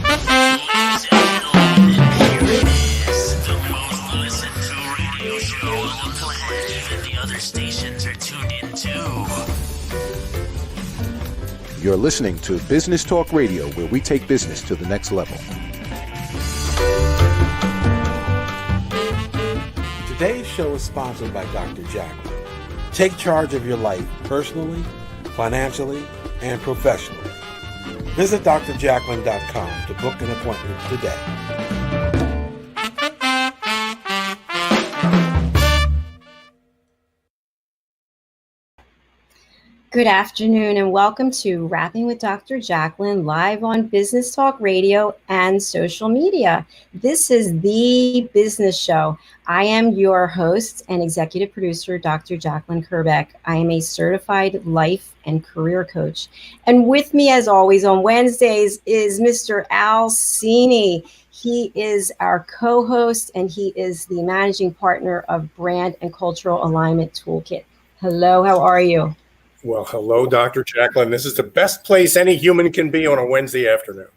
Ladies and gentlemen, here it is, the most listened to radio show on the planet, and the other stations are tuned in too. You're listening to Business Talk Radio, where we take business to the next level. Today's show is sponsored by Dr. Jacalyn. Take charge of your life personally, financially, and professionally. Visit drjacalyn.com to book an appointment today. Good afternoon and welcome to Rapping with Dr. Jacalyn live on Business Talk Radio and social media. This is the business show. I am your host and executive producer, Dr. Jacalyn Kerbeck. I am a certified life and career coach. And with me, as always, on Wednesdays is Mr. Cini. He is our co-host and he is the managing partner of Brand and Cultural Alignment Toolkit. Hello, how are you? Well, hello, Dr. Jacalyn. This is the best place any human can be on a Wednesday afternoon.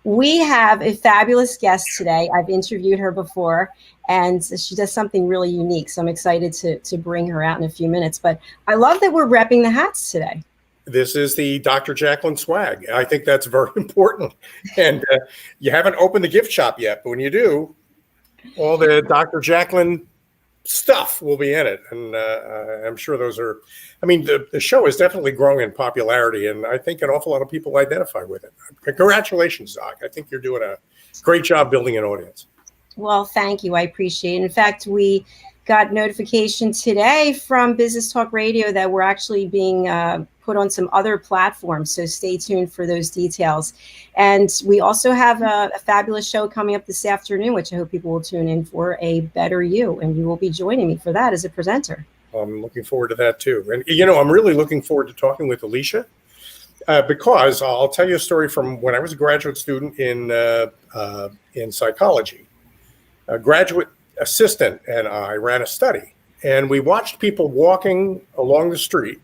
We have a fabulous guest today. I've interviewed her before, and she does something really unique. So I'm excited to bring her out in a few minutes. But I love that we're repping the hats today. This is the Dr. Jacalyn swag. I think that's very important. And you haven't opened the gift shop yet, but when you do, all the Dr. Jacalyn stuff will be in it. And I'm sure those are, I mean, the show is definitely growing in popularity, and I think an awful lot of people identify with it. Congratulations, Doc. I think you're doing a great job building an audience. Well, thank you. I appreciate it. In fact, we got notification today from Business Talk Radio that we're actually being put on some other platforms. So stay tuned for those details. And we also have a fabulous show coming up this afternoon, which I hope people will tune in for, A Better You. And you will be joining me for that as a presenter. I'm looking forward to that too. And, you know, I'm really looking forward to talking with Alisha because I'll tell you a story from when I was a graduate student in psychology. A graduate assistant and I ran a study, and we watched people walking along the street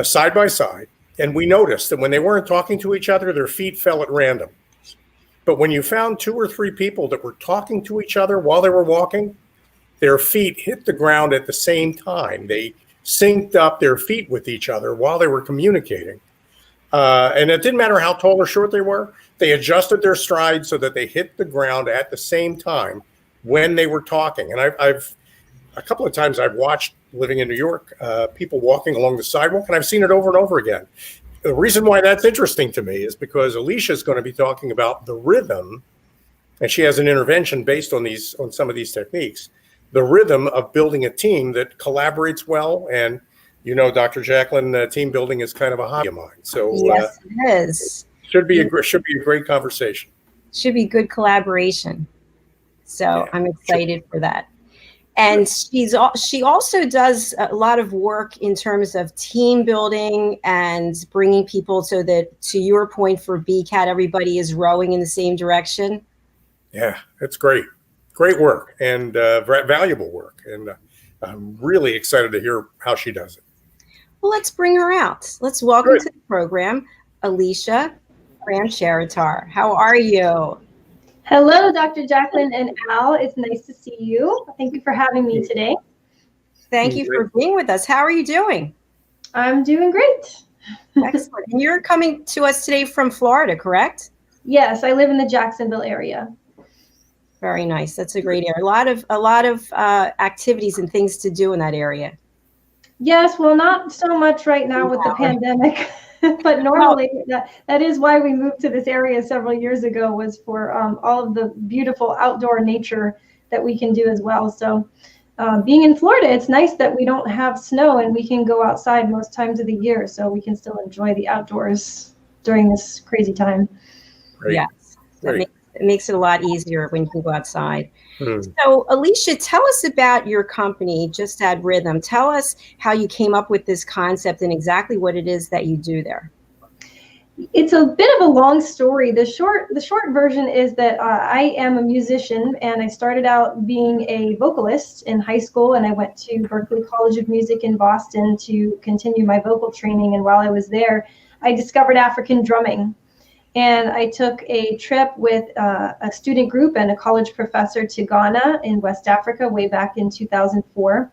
side by side, and we noticed that when they weren't talking to each other, their feet fell at random. But when you found 2 or 3 people that were talking to each other while they were walking, their feet hit the ground at the same time. They synced up their feet with each other while they were communicating. And it didn't matter how tall or short they were. They adjusted their stride so that they hit the ground at the same time when they were talking. And I've a couple of times I've watched, living in New York, people walking along the sidewalk, and I've seen it over and over again. The reason why that's interesting to me is because Alisha is going to be talking about the rhythm, and she has an intervention based on some of these techniques, the rhythm of building a team that collaborates well. And, you know, Dr. Jacalyn, team building is kind of a hobby of mine. So yes, it is. Should be a great conversation. Should be good collaboration. So yeah, I'm excited for that. And she also does a lot of work in terms of team building and bringing people so that, to your point for BCAT, everybody is rowing in the same direction. Yeah, it's great. Great work and valuable work. And I'm really excited to hear how she does it. Well, let's bring her out. Let's welcome to the program, Alisha Ramcharitar. How are you? Hello, Dr. Jacalyn and Al. It's nice to see you. Thank you for having me today. Thank you for being with us. How are you doing? I'm doing great. Excellent. And you're coming to us today from Florida, correct? Yes, I live in the Jacksonville area. Very nice. That's a great area. A lot of activities and things to do in that area. Yes, well, not so much right now with the pandemic. But normally that is why we moved to this area several years ago, was for all of the beautiful outdoor nature that we can do as well. So being in Florida, it's nice that we don't have snow and we can go outside most times of the year, so we can still enjoy the outdoors during this crazy time. Great. Yes, it makes it a lot easier when you can go outside. Hmm. So Alisha, tell us about your company, Just Add Rhythm. Tell us how you came up with this concept and exactly what it is that you do there. It's a bit of a long story. The short version is that I am a musician, and I started out being a vocalist in high school, and I went to Berklee College of Music in Boston to continue my vocal training. And while I was there, I discovered African drumming. And I took a trip with a student group and a college professor to Ghana in West Africa way back in 2004.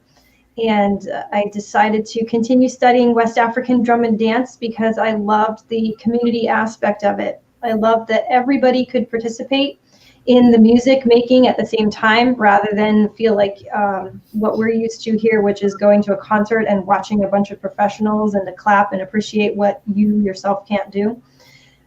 And I decided to continue studying West African drum and dance because I loved the community aspect of it. I loved that everybody could participate in the music making at the same time, rather than feel like what we're used to here, which is going to a concert and watching a bunch of professionals and to clap and appreciate what you yourself can't do.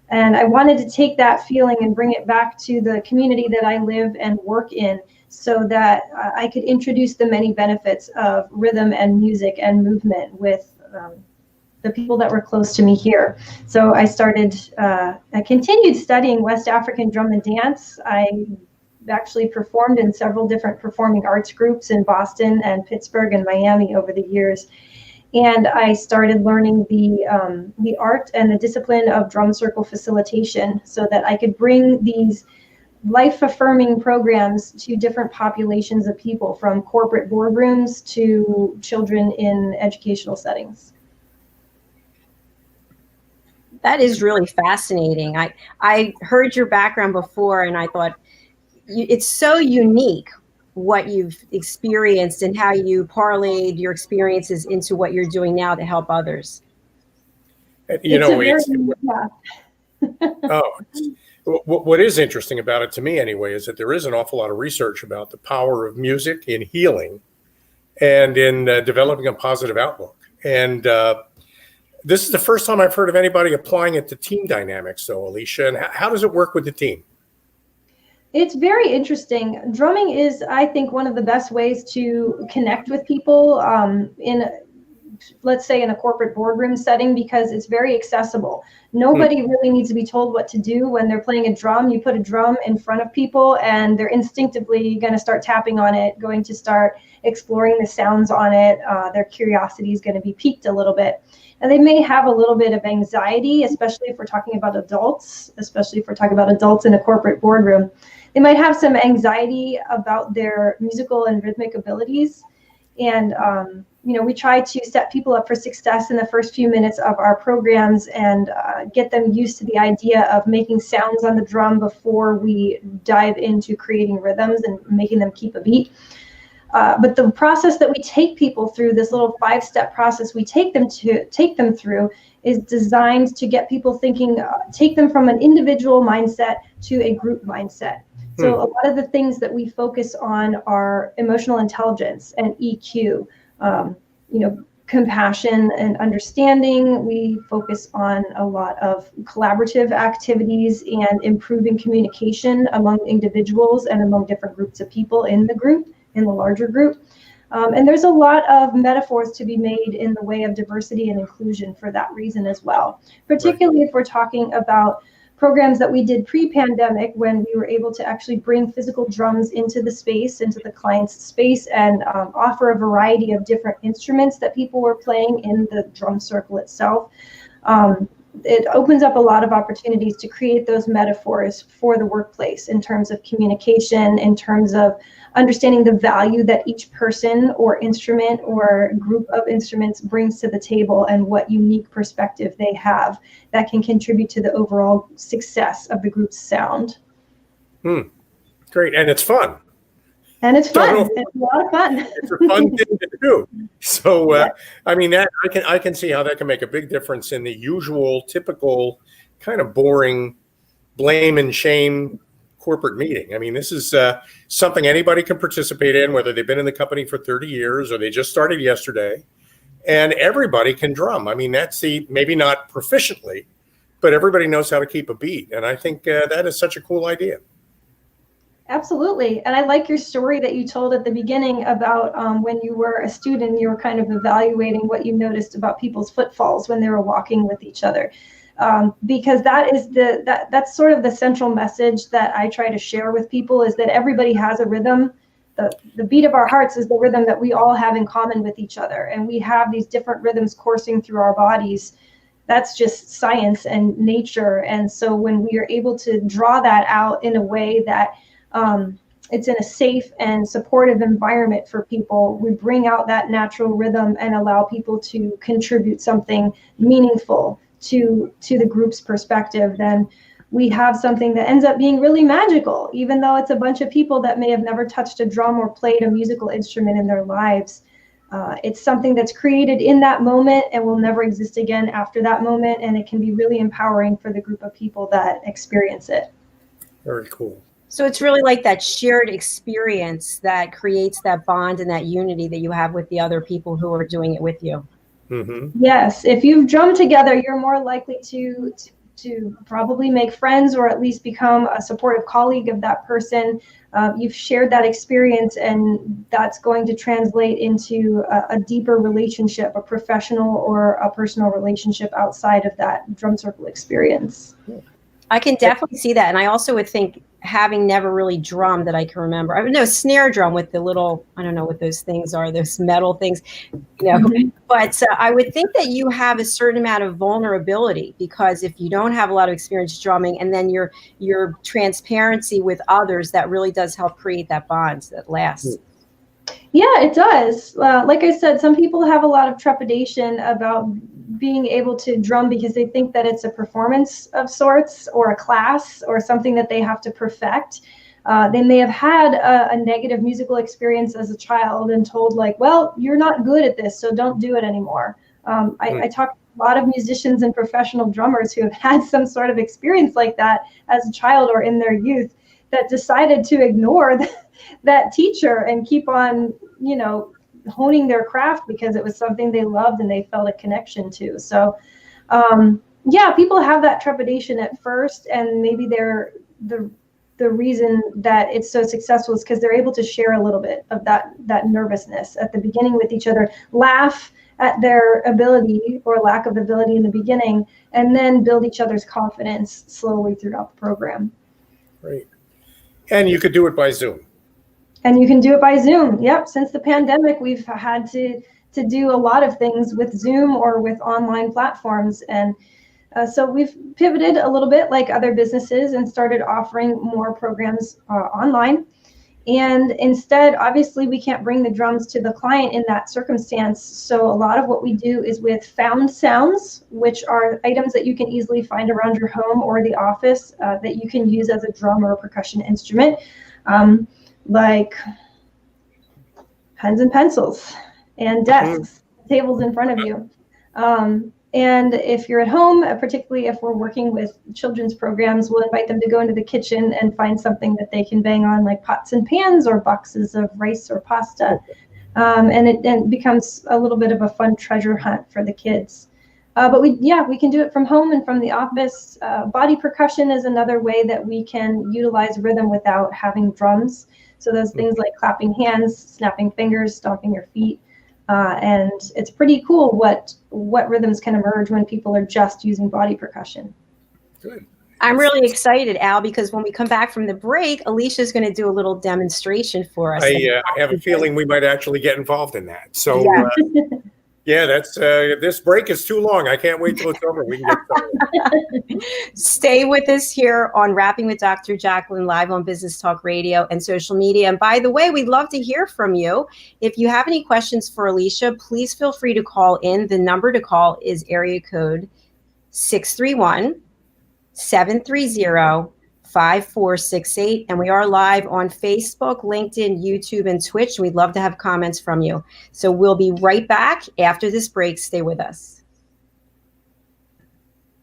And I wanted to take that feeling and bring it back to the community that I live and work in, so that I could introduce the many benefits of rhythm and music and movement with the people that were close to me here. So I continued studying West African drum and dance. I actually performed in several different performing arts groups in Boston and Pittsburgh and Miami over the years. And I started learning the art and the discipline of drum circle facilitation, so that I could bring these life-affirming programs to different populations of people, from corporate boardrooms to children in educational settings. That is really fascinating. I heard your background before, and I thought it's so unique what you've experienced and how you parlayed your experiences into what you're doing now to help others. What is interesting about it to me anyway is that there is an awful lot of research about the power of music in healing and in developing a positive outlook. And this is the first time I've heard of anybody applying it to team dynamics, though, Alisha. And how does it work with the team? It's very interesting. Drumming is, I think, one of the best ways to connect with people let's say in a corporate boardroom setting, because it's very accessible. Nobody really needs to be told what to do when they're playing a drum. You put a drum in front of people and they're instinctively going to start tapping on it, going to start exploring the sounds on it. Their curiosity is going to be piqued a little bit. And they may have a little bit of anxiety, especially if we're talking about adults, in a corporate boardroom. They might have some anxiety about their musical and rhythmic abilities. And, we try to set people up for success in the first few minutes of our programs and get them used to the idea of making sounds on the drum before we dive into creating rhythms and making them keep a beat. But the process that we take people through, this little 5-step process we take them through, is designed to get people thinking, take them from an individual mindset to a group mindset. So a lot of the things that we focus on are emotional intelligence and EQ, compassion and understanding. We focus on a lot of collaborative activities and improving communication among individuals and among different groups of people in the larger group. And there's a lot of metaphors to be made in the way of diversity and inclusion for that reason as well, particularly if we're talking about programs that we did pre-pandemic, when we were able to actually bring physical drums into the client's space, and offer a variety of different instruments that people were playing in the drum circle itself. It opens up a lot of opportunities to create those metaphors for the workplace in terms of communication, in terms of understanding the value that each person or instrument or group of instruments brings to the table, and what unique perspective they have that can contribute to the overall success of the group's sound. Great. And it's fun. It's a lot of fun. It's a fun thing to do. So, I can see how that can make a big difference in the usual, typical, kind of boring blame and shame corporate meeting. I mean, this is something anybody can participate in, whether they've been in the company for 30 years or they just started yesterday, and everybody can drum. I mean, that's maybe not proficiently, but everybody knows how to keep a beat. And I think that is such a cool idea. Absolutely. And I like your story that you told at the beginning about when you were a student, you were kind of evaluating what you noticed about people's footfalls when they were walking with each other. Because that is that's sort of the central message that I try to share with people, is that everybody has a rhythm. The beat of our hearts is the rhythm that we all have in common with each other. And we have these different rhythms coursing through our bodies. That's just science and nature. And so when we are able to draw that out in a way that it's in a safe and supportive environment for people, we bring out that natural rhythm and allow people to contribute something meaningful to the group's perspective, then we have something that ends up being really magical, even though it's a bunch of people that may have never touched a drum or played a musical instrument in their lives. It's something that's created in that moment and will never exist again after that moment, and it can be really empowering for the group of people that experience it. Very cool. So it's really like that shared experience that creates that bond and that unity that you have with the other people who are doing it with you. Mm-hmm. Yes, if you've drummed together, you're more likely to probably make friends or at least become a supportive colleague of that person. You've shared that experience, and that's going to translate into a deeper relationship, a professional or a personal relationship outside of that drum circle experience. I can definitely see that. And I also would think, having never really drummed that I can remember, I know snare drum with the little, I don't know what those things are, those metal things, but I would think that you have a certain amount of vulnerability, because if you don't have a lot of experience drumming, and then your transparency with others, that really does help create that bond that lasts. Yeah, it does. Like I said, some people have a lot of trepidation about being able to drum because they think that it's a performance of sorts or a class or something that they have to perfect. They may have had a negative musical experience as a child and told like, well, you're not good at this, so don't do it anymore. I talk to a lot of musicians and professional drummers who have had some sort of experience like that as a child or in their youth that decided to ignore that teacher and keep on, honing their craft because it was something they loved and they felt a connection to. So, people have that trepidation at first, and maybe the reason that it's so successful is because they're able to share a little bit of that nervousness at the beginning with each other, laugh at their ability or lack of ability in the beginning, and then build each other's confidence slowly throughout the program. Great. And you could do it by Zoom. And you can do it by Zoom. Yep. Since the pandemic, we've had to do a lot of things with Zoom or with online platforms. And so we've pivoted a little bit like other businesses and started offering more programs online. And instead, obviously, we can't bring the drums to the client in that circumstance. So a lot of what we do is with found sounds, which are items that you can easily find around your home or the office that you can use as a drum or a percussion instrument. Like pens and pencils and desks, tables in front of you. And if you're at home, particularly if we're working with children's programs, we'll invite them to go into the kitchen and find something that they can bang on, like pots and pans or boxes of rice or pasta. And it becomes a little bit of a fun treasure hunt for the kids. But we can do it from home and from the office. Body percussion is another way that we can utilize rhythm without having drums. So those things like clapping hands, snapping fingers, stomping your feet. And it's pretty cool what rhythms can emerge when people are just using body percussion. Good. I'm really excited, Al, because when we come back from the break, Alisha is going to do a little demonstration for us. I have a feeling we might actually get involved in that. So, that's this break is too long. I can't wait till it's over. We can get started. Stay with us here on Rapping with Dr. Jacalyn, live on Business Talk Radio and social media. And by the way, we'd love to hear from you. If you have any questions for Alisha, please feel free to call in. The number to call is area code 631-730-5468. And we are live on Facebook, LinkedIn, YouTube, and Twitch. We'd love to have comments from you. So we'll be right back after this break. Stay with us.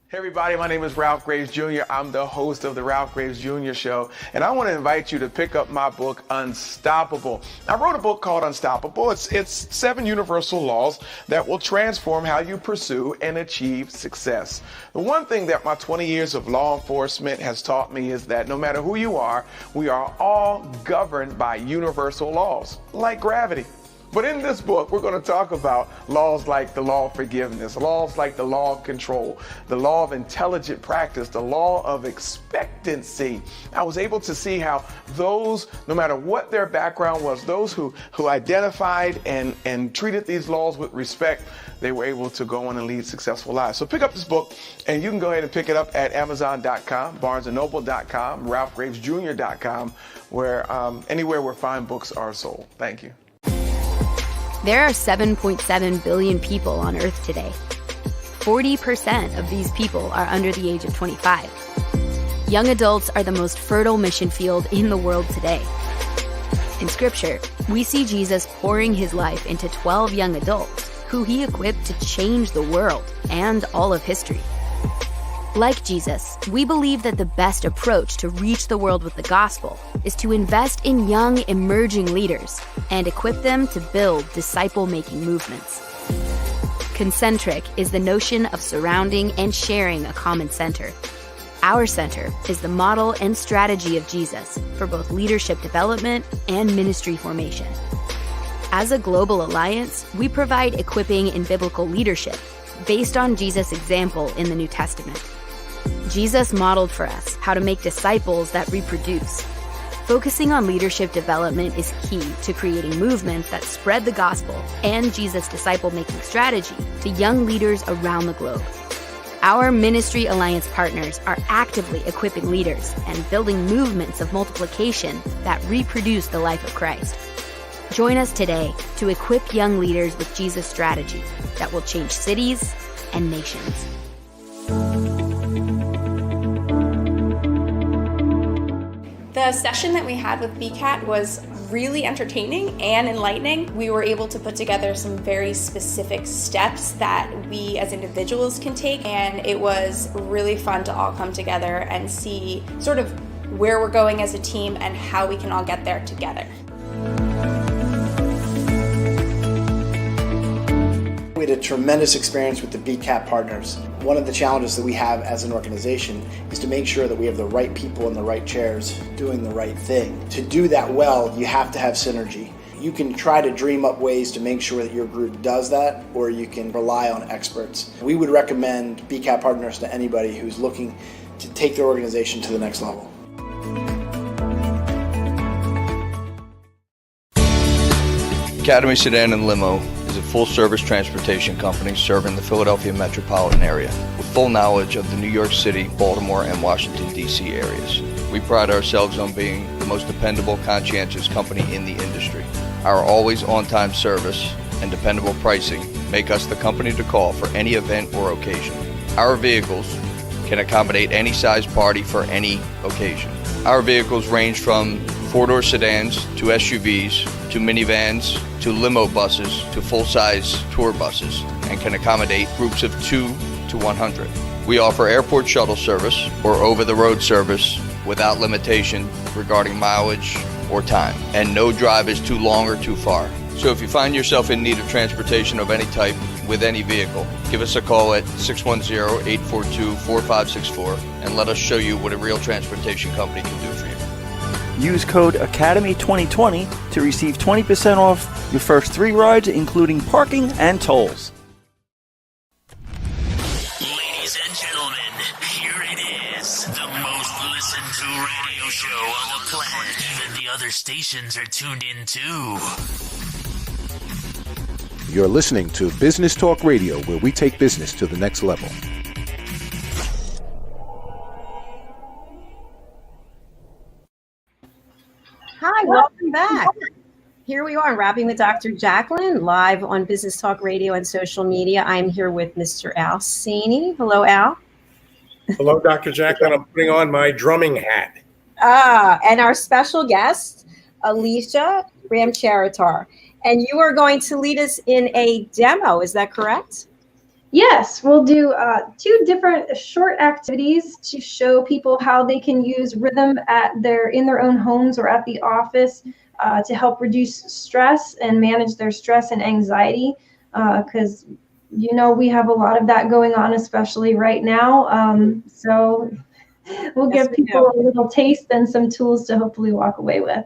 Hey everybody, my name is Ralph Graves Jr. I'm the host of the Ralph Graves Jr. Show, and I want to invite you to pick up my book, Unstoppable. I wrote a book called Unstoppable. It's 7 universal laws that will transform how you pursue and achieve success. The one thing that my 20 years of law enforcement has taught me is that no matter who you are, we are all governed by universal laws, like gravity. But in this book, we're going to talk about laws like the law of forgiveness, laws like the law of control, the law of intelligent practice, the law of expectancy. I was able to see how those, no matter what their background was, those who identified and treated these laws with respect, they were able to go on and lead successful lives. So pick up this book, and you can go ahead and pick it up at Amazon.com, BarnesandNoble.com, RalphGravesJr.com, where anywhere where fine books are sold. Thank you. There are 7.7 billion people on Earth today. 40% of these people are under the age of 25. Young adults are the most fertile mission field in the world today. In Scripture, we see Jesus pouring his life into 12 young adults who he equipped to change the world and all of history. Like Jesus, we believe that the best approach to reach the world with the gospel is to invest in young, emerging leaders and equip them to build disciple-making movements. Concentric is the notion of surrounding and sharing a common center. Our center is the model and strategy of Jesus for both leadership development and ministry formation. As a global alliance, we provide equipping in biblical leadership based on Jesus' example in the New Testament. Jesus modeled for us how to make disciples that reproduce. Focusing on leadership development is key to creating movements that spread the gospel and Jesus' disciple-making strategy to young leaders around the globe. Our Ministry Alliance partners are actively equipping leaders and building movements of multiplication that reproduce the life of Christ. Join us today to equip young leaders with Jesus' strategy that will change cities and nations. The session that we had with BCAT was really entertaining and enlightening. We were able to put together some very specific steps that we as individuals can take, and it was really fun to all come together and see sort of where we're going as a team and how we can all get there together. We had a tremendous experience with the BCAT partners. One of the challenges that we have as an organization is to make sure that we have the right people in the right chairs doing the right thing. To do that well, you have to have synergy. You can try to dream up ways to make sure that your group does that, or you can rely on experts. We would recommend BCAT partners to anybody who's looking to take their organization to the next level. Academy Sedan and Limo is a full-service transportation company serving the Philadelphia metropolitan area with full knowledge of the New York City, Baltimore, and Washington, D.C. areas. We pride ourselves on being the most dependable, conscientious company in the industry. Our always on-time service and dependable pricing make us the company to call for any event or occasion. Our vehicles can accommodate any size party for any occasion. Our vehicles range from four-door sedans to SUVs to minivans to limo buses to full-size tour buses and can accommodate groups of 2 to 100. We offer airport shuttle service or over-the-road service without limitation regarding mileage or time, and no drive is too long or too far. So if you find yourself in need of transportation of any type with any vehicle, give us a call at 610-842-4564 and let us show you what a real transportation company can do for you. Use code ACADEMY2020 to receive 20% off your first 3 rides, including parking and tolls. Ladies and gentlemen, here it is, the most listened to radio show on the planet. Even the other stations are tuned in too. You're listening to Business Talk Radio, where we take business to the next level. Hi, welcome back. Here we are, Rapping with Dr. Jacalyn, live on Business Talk Radio and social media. I'm here with Mr. Al Cini. Hello, Al. Hello, Dr. Jacalyn. I'm putting on my drumming hat. And our special guest, Alisha Ramcharitar. And you are going to lead us in a demo, is that correct? Yes, we'll do 2 different short activities to show people how they can use rhythm in their own homes or at the office to help reduce stress and manage their stress and anxiety, because we have a lot of that going on, especially right now. So we'll give people a little taste and some tools to hopefully walk away with.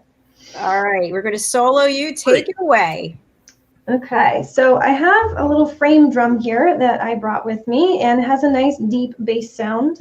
All right, we're going to solo you. Take it away. Okay, so I have a little frame drum here that I brought with me, and it has a nice deep bass sound.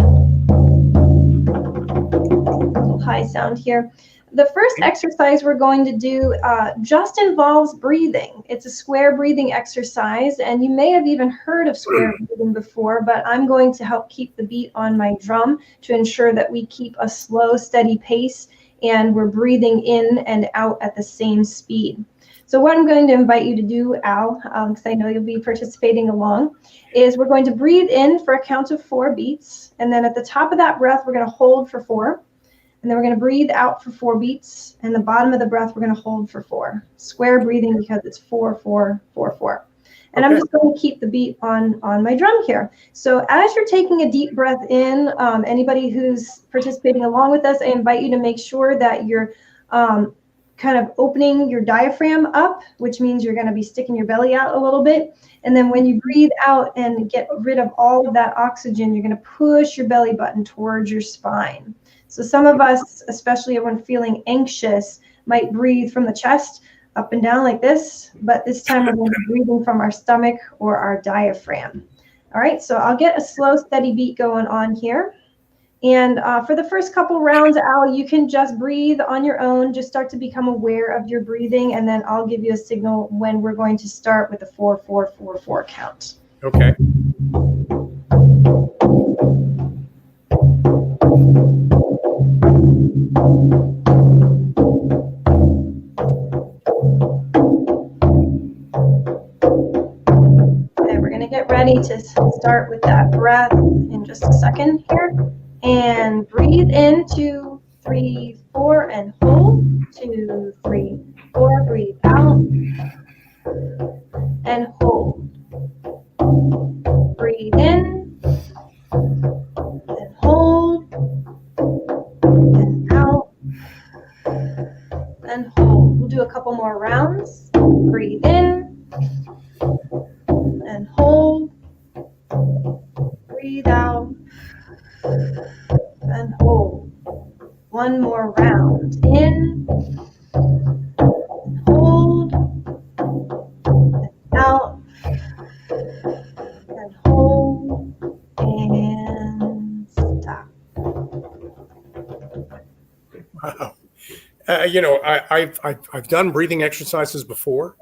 High sound here. The first exercise we're going to do just involves breathing. It's a square breathing exercise, and you may have even heard of square breathing before, but I'm going to help keep the beat on my drum to ensure that we keep a slow, steady pace, and we're breathing in and out at the same speed. So what I'm going to invite you to do, Al, because I know you'll be participating along, is we're going to breathe in for a count of 4 beats. And then at the top of that breath, we're going to hold for 4. And then we're going to breathe out for 4 beats. And the bottom of the breath, we're going to hold for 4. Square breathing because it's 4, 4, 4, 4. And I'm just going to keep the beat on my drum here. So as you're taking a deep breath in, anybody who's participating along with us, I invite you to make sure that you're kind of opening your diaphragm up, which means you're going to be sticking your belly out a little bit. And then when you breathe out and get rid of all of that oxygen, you're going to push your belly button towards your spine. So some of us, especially when feeling anxious, might breathe from the chest up and down like this, but this time we're going to be breathing from our stomach or our diaphragm. All right, so I'll get a slow, steady beat going on here. And for the first couple rounds, Al, you can just breathe on your own. Just start to become aware of your breathing, and then I'll give you a signal when we're going to start with the 4, 4, 4, 4 count. Okay. Okay, we're going to get ready to start with that breath in just a second here. And breathe in, 2, 3, 4, and hold. 2, 3, 4. Breathe out and hold. Breathe in and hold and out and hold. We'll do a couple more rounds. Breathe in and hold. Breathe out and hold. One more round. In and hold and out and hold and stop. Wow. I've done breathing exercises before.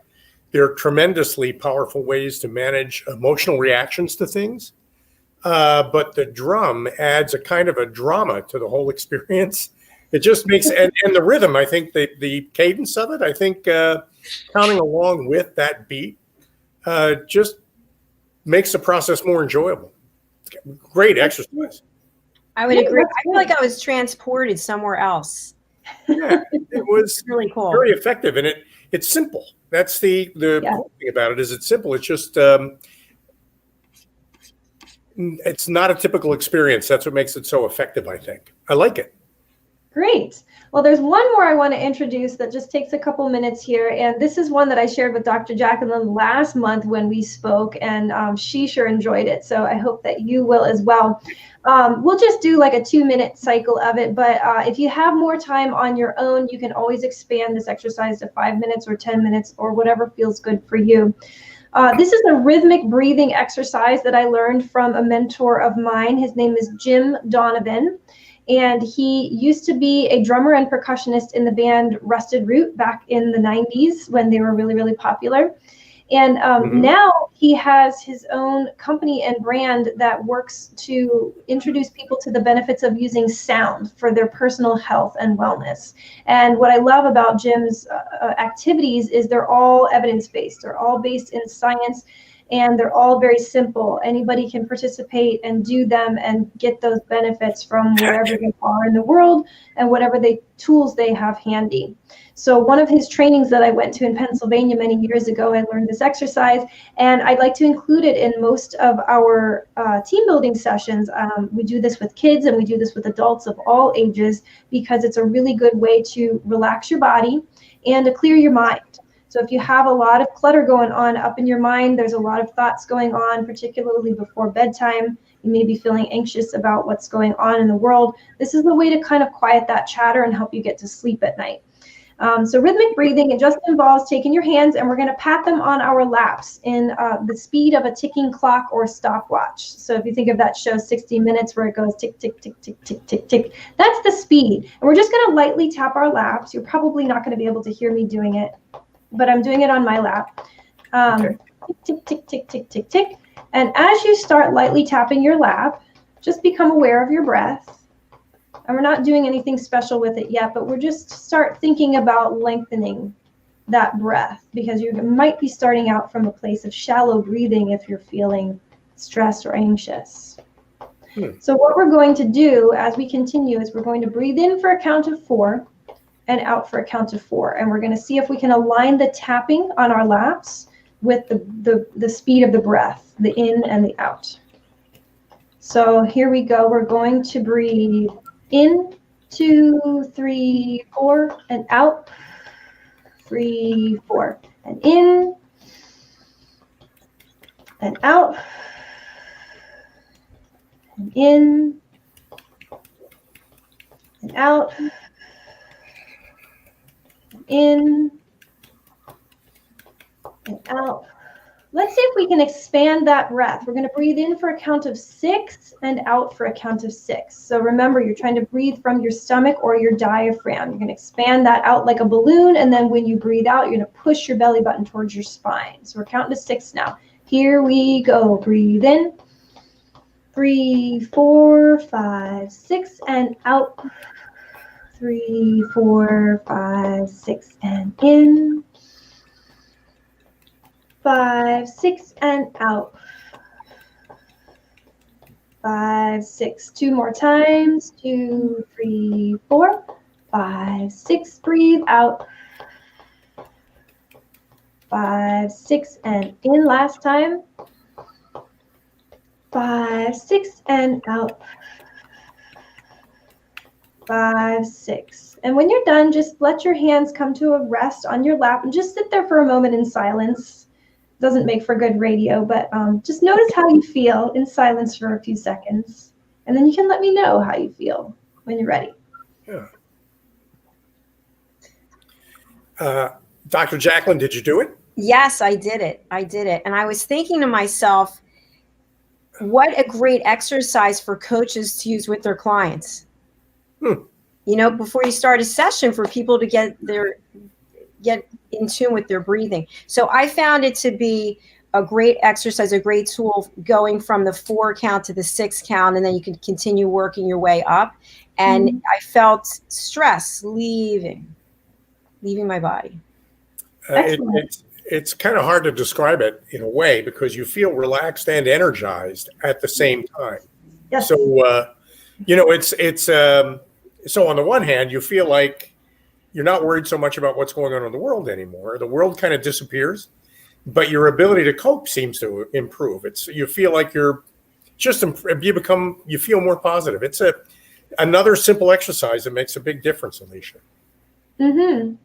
They're tremendously powerful ways to manage emotional reactions to things. But the drum adds a kind of a drama to the whole experience. It just makes, and the rhythm, I think the cadence of it, I think counting along with that beat just makes the process more enjoyable. Great exercise. I would agree. I feel like I was transported somewhere else. Yeah, it was really cool. Very effective. And it's simple. That's the cool thing about it is it's simple. It's just, it's not a typical experience. That's what makes it so effective, I think. I like it. Great. Well, there's one more I want to introduce that just takes a couple minutes here. And this is one that I shared with Dr. Jacalyn last month when we spoke, and she sure enjoyed it. So I hope that you will as well. We'll just do like a 2-minute cycle of it. But if you have more time on your own, you can always expand this exercise to 5 minutes or 10 minutes or whatever feels good for you. This is a rhythmic breathing exercise that I learned from a mentor of mine. His name is Jim Donovan. And he used to be a drummer and percussionist in the band Rusted Root back in the 90s when they were really, really popular. And now he has his own company and brand that works to introduce people to the benefits of using sound for their personal health and wellness. And what I love about Jim's activities is they're all evidence-based. They're all based in science. And they're all very simple. Anybody can participate and do them and get those benefits from wherever they are in the world and whatever tools they have handy. So one of his trainings that I went to in Pennsylvania many years ago, I learned this exercise, and I'd like to include it in most of our team building sessions. We do this with kids and we do this with adults of all ages because it's a really good way to relax your body and to clear your mind. So if you have a lot of clutter going on up in your mind, there's a lot of thoughts going on, particularly before bedtime. You may be feeling anxious about what's going on in the world. This is the way to kind of quiet that chatter and help you get to sleep at night. So rhythmic breathing, it just involves taking your hands and we're going to pat them on our laps in the speed of a ticking clock or stopwatch. So if you think of that show 60 Minutes where it goes tick, tick, tick, tick, tick, tick, tick, that's the speed. And we're just going to lightly tap our laps. You're probably not going to be able to hear me doing it, but I'm doing it on my lap. Tick, tick, tick, tick, tick, tick. And as you start lightly tapping your lap, just become aware of your breath. And we're not doing anything special with it yet, but we're just start thinking about lengthening that breath, because you might be starting out from a place of shallow breathing if you're feeling stressed or anxious. So what we're going to do as we continue is we're going to breathe in for a count of 4 and out for a count of 4. And we're going to see if we can align the tapping on our laps with the speed of the breath, the in and the out. So here we go. We're going to breathe in, 2, 3, 4, and out, 3, 4, and in, and out, and in, and out, and in, and out. Let's see if we can expand that breath. We're going to breathe in for a count of 6 and out for a count of 6. So remember, you're trying to breathe from your stomach or your diaphragm. You're going to expand that out like a balloon, and then when you breathe out, you're going to push your belly button towards your spine. So we're counting to 6 now. Here we go. Breathe in. 3, 4, 5, 6, and out. 3, 4, 5, 6, and in. 5, 6, and out. 5, 6. 2 more times. 2, 3, 4, 5, 6. Breathe out. 5, 6, and in. Last time. 5, 6, and out. 5, 6. And when you're done, just let your hands come to a rest on your lap and just sit there for a moment in silence. Doesn't make for good radio, but just notice how you feel in silence for a few seconds. And then you can let me know how you feel when you're ready. Yeah. Dr. Jacalyn, did you do it? Yes, I did it. And I was thinking to myself, what a great exercise for coaches to use with their clients. You know, before you start a session, for people to get in tune with their breathing. So I found it to be a great exercise, a great tool, going from the 4 count to the 6 count, and then you can continue working your way up. And I felt stress leaving my body. It's kind of hard to describe it in a way, because you feel relaxed and energized at the same time. Yes. So, you know, so on the one hand, you feel like you're not worried so much about what's going on in the world anymore. The world kind of disappears, but your ability to cope seems to improve. You feel like you feel more positive. It's another simple exercise that makes a big difference, Alisha.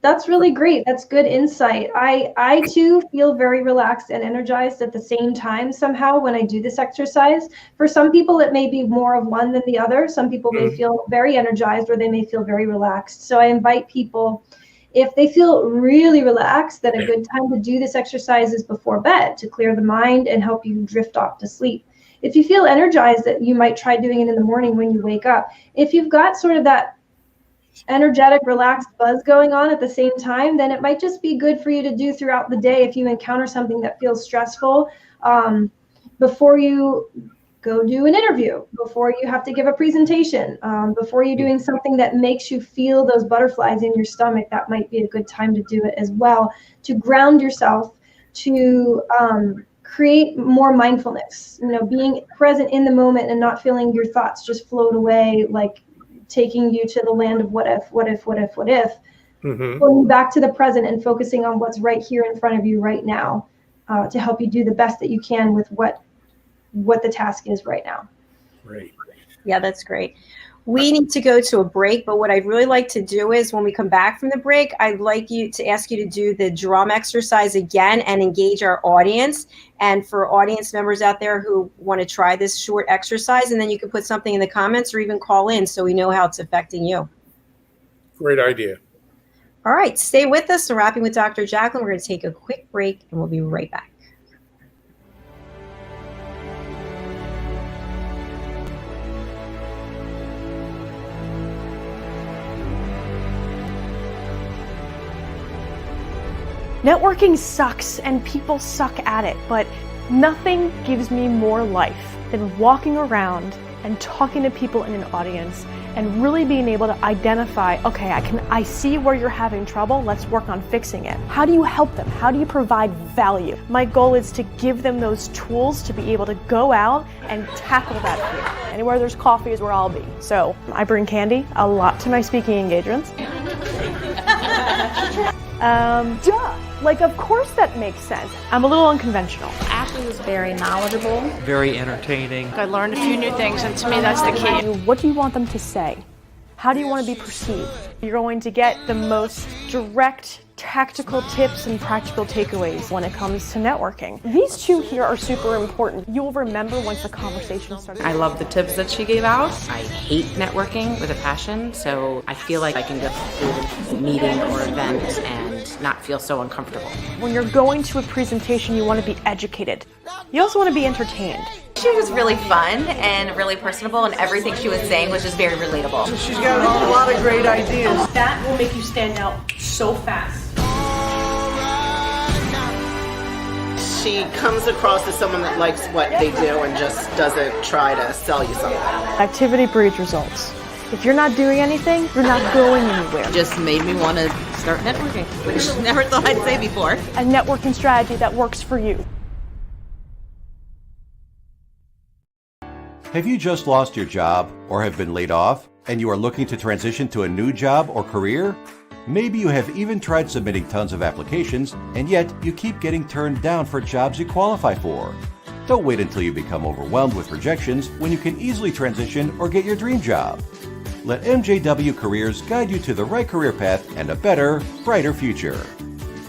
That's really great. That's good insight. I too feel very relaxed and energized at the same time somehow when I do this exercise. For some people, it may be more of one than the other. Some people may feel very energized, or they may feel very relaxed. So I invite people, if they feel really relaxed, that a good time to do this exercise is before bed, to clear the mind and help you drift off to sleep. If you feel energized, that you might try doing it in the morning when you wake up. If you've got sort of that energetic, relaxed buzz going on at the same time, then it might just be good for you to do throughout the day if you encounter something that feels stressful, before you go do an interview, before you have to give a presentation, before you're doing something that makes you feel those butterflies in your stomach. That might be a good time to do it as well, to ground yourself, to create more mindfulness, being present in the moment and not feeling your thoughts just float away, like taking you to the land of what if, pulling you back to the present and focusing on what's right here in front of you right now, to help you do the best that you can with what the task is right now. Great. Yeah, that's great. We need to go to a break, but what I'd really like to do is, when we come back from the break, I'd like to ask you to do the drum exercise again and engage our audience. And for audience members out there who want to try this short exercise, and then you can put something in the comments or even call in so we know how it's affecting you. Great idea. All right, stay with us. So Rapping with Dr. Jacalyn. We're going to take a quick break and we'll be right back. Networking sucks and people suck at it, but nothing gives me more life than walking around and talking to people in an audience and really being able to identify, okay, I see where you're having trouble, let's work on fixing it. How do you help them? How do you provide value? My goal is to give them those tools to be able to go out and tackle that fear. Anywhere there's coffee is where I'll be. So I bring candy a lot to my speaking engagements. Like, of course that makes sense. I'm a little unconventional. Ashley was very knowledgeable. Very entertaining. I learned a few new things, and to me that's the key. What do you want them to say? How do you want to be perceived? You're going to get the most direct, tactical tips and practical takeaways when it comes to networking. These two here are super important. You'll remember once the conversation starts. I love the tips that she gave out. I hate networking with a passion, so I feel like I can go to a meeting or event and not feel so uncomfortable. When you're going to a presentation, you want to be educated. You also want to be entertained. She was really fun and really personable, and everything she was saying was just very relatable. She's got a lot of great ideas. That will make you stand out so fast. She comes across as someone that likes what they do and just doesn't try to sell you something. Activity breeds results. If you're not doing anything, you're not going anywhere. Just made me want to start networking, which I never thought I'd say before. A networking strategy that works for you. Have you just lost your job or have been laid off and you are looking to transition to a new job or career? Maybe you have even tried submitting tons of applications and yet you keep getting turned down for jobs you qualify for. Don't wait until you become overwhelmed with rejections when you can easily transition or get your dream job. Let MJW Careers guide you to the right career path and a better, brighter future.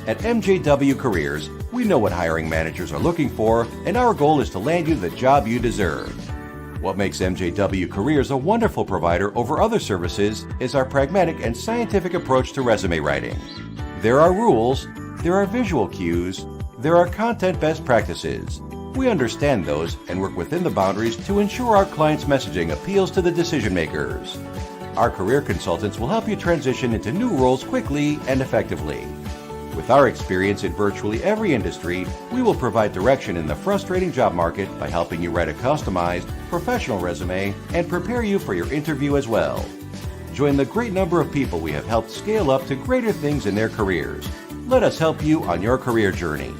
At MJW Careers, we know what hiring managers are looking for, and our goal is to land you the job you deserve. What makes MJW Careers a wonderful provider over other services is our pragmatic and scientific approach to resume writing. There are rules, there are visual cues, there are content best practices. We understand those and work within the boundaries to ensure our clients' messaging appeals to the decision makers. Our career consultants will help you transition into new roles quickly and effectively. With our experience in virtually every industry, we will provide direction in the frustrating job market by helping you write a customized, professional resume and prepare you for your interview as well. Join the great number of people we have helped scale up to greater things in their careers. Let us help you on your career journey.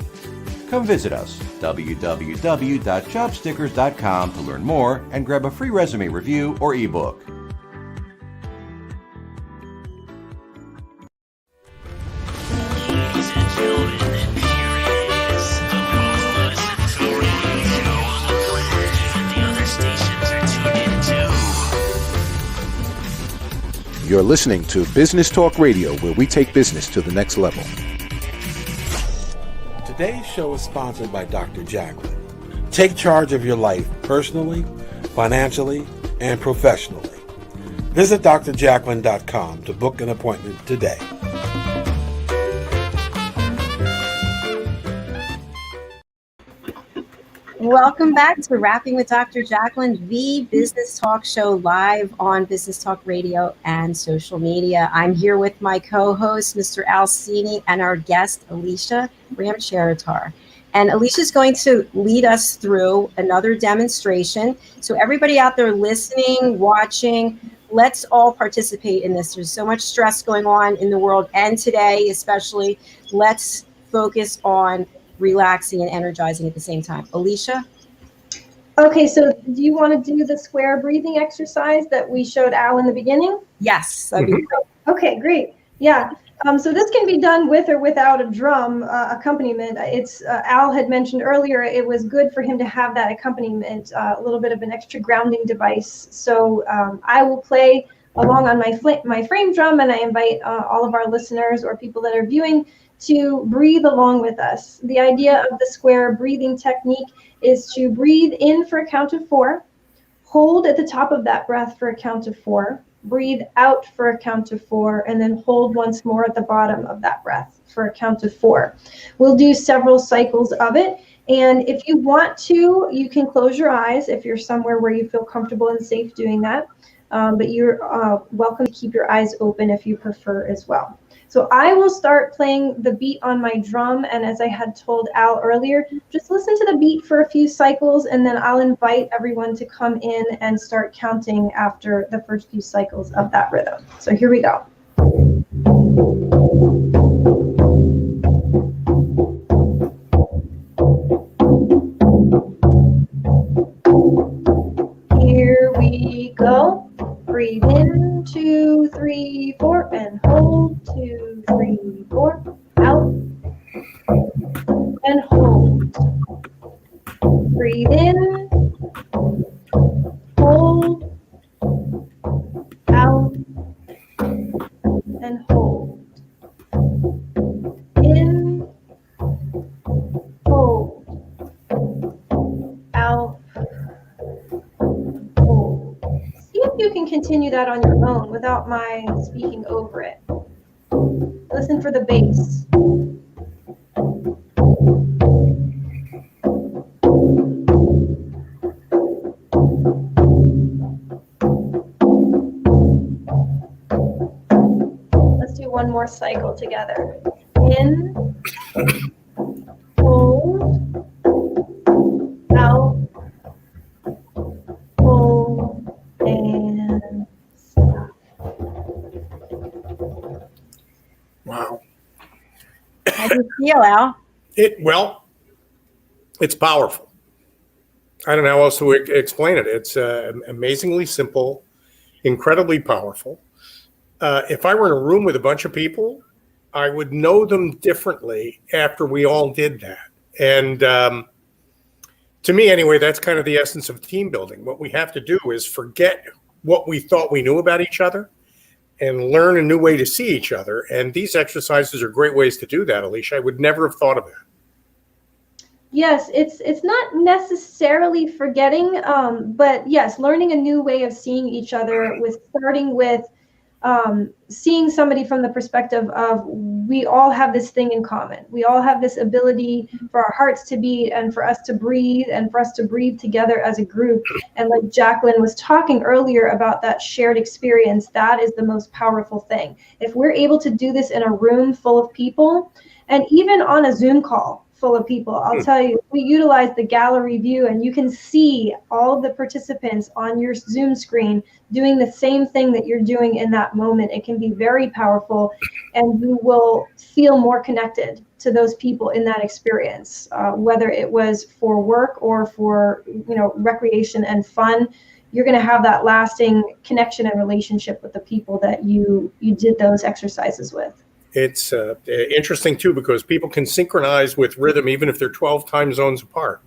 Come visit us, www.jobstickers.com, to learn more and grab a free resume review or ebook. You're listening to Business Talk Radio, where we take business to the next level. Today's show is sponsored by Dr. Jacalyn. Take charge of your life personally, financially, and professionally. Visit drjacalyn.com to book an appointment today. Welcome back to Rapping with Dr. Jacalyn, the business talk show live on Business Talk Radio and social media. I'm here with my co-host, Mr. Cini, and our guest, Alisha Ramcharitar. And Alisha's going to lead us through another demonstration. So everybody out there listening, watching, let's all participate in this. There's so much stress going on in the world, and today especially. Let's focus on relaxing and energizing at the same time. Alisha? Okay, so do you want to do the square breathing exercise that we showed Al in the beginning? Yes, that'd be great. Okay, great. Yeah. So this can be done with or without a drum accompaniment. It's Al had mentioned earlier it was good for him to have that accompaniment, a little bit of an extra grounding device. So I will play along on my frame drum, and I invite all of our listeners or people that are viewing to breathe along with us. The idea of the square breathing technique is to breathe in for a count of 4, hold at the top of that breath for a count of 4, breathe out for a count of 4, and then hold once more at the bottom of that breath for a count of 4. We'll do several cycles of it. And if you want to, you can close your eyes if you're somewhere where you feel comfortable and safe doing that. but you're welcome to keep your eyes open if you prefer as well. So I will start playing the beat on my drum, and as I had told Al earlier, just listen to the beat for a few cycles, and then I'll invite everyone to come in and start counting after the first few cycles of that rhythm. So here we go. Here we go. Breathe in, 2, 3, 4, and hold, 2, 3, 4, out, and hold. Breathe in, hold, out, and hold. In, hold, out, hold. See if you can continue that on your own without my speaking over it. Listen for the bass. Let's do one more cycle together. In, hold, out, hold, and stop. Wow. How do you feel, Al? Well, it's powerful. I don't know how else to explain it. It's amazingly simple, incredibly powerful. If I were in a room with a bunch of people, I would know them differently after we all did that. And to me, anyway, that's kind of the essence of team building. What we have to do is forget what we thought we knew about each other and learn a new way to see each other. And these exercises are great ways to do that, Alisha. I would never have thought of that. Yes, it's not necessarily forgetting, but yes, learning a new way of seeing each other, with starting with seeing somebody from the perspective of, we all have this thing in common. We all have this ability for our hearts to beat and for us to breathe and for us to breathe together as a group. And like Jacalyn was talking earlier about that shared experience, that is the most powerful thing. If we're able to do this in a room full of people, and even on a Zoom call full of people, I'll tell you, we utilize the gallery view, and you can see all of the participants on your Zoom screen doing the same thing that you're doing in that moment. It can be very powerful, and you will feel more connected to those people in that experience, whether it was for work or for, recreation and fun. You're going to have that lasting connection and relationship with the people that you did those exercises with. It's interesting, too, because people can synchronize with rhythm even if they're 12 time zones apart.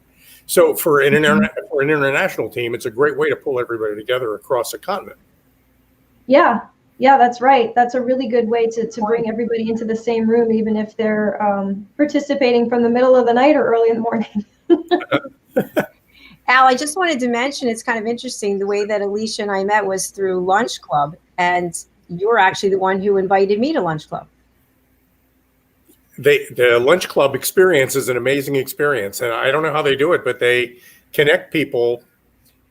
So for an international team, it's a great way to pull everybody together across a continent. Yeah, that's right. That's a really good way to bring everybody into the same room, even if they're participating from the middle of the night or early in the morning. Al, I just wanted to mention, it's kind of interesting, the way that Alisha and I met was through Lunch Club, and you're actually the one who invited me to Lunch Club. The Lunch Club experience is an amazing experience, and I don't know how they do it, but they connect people.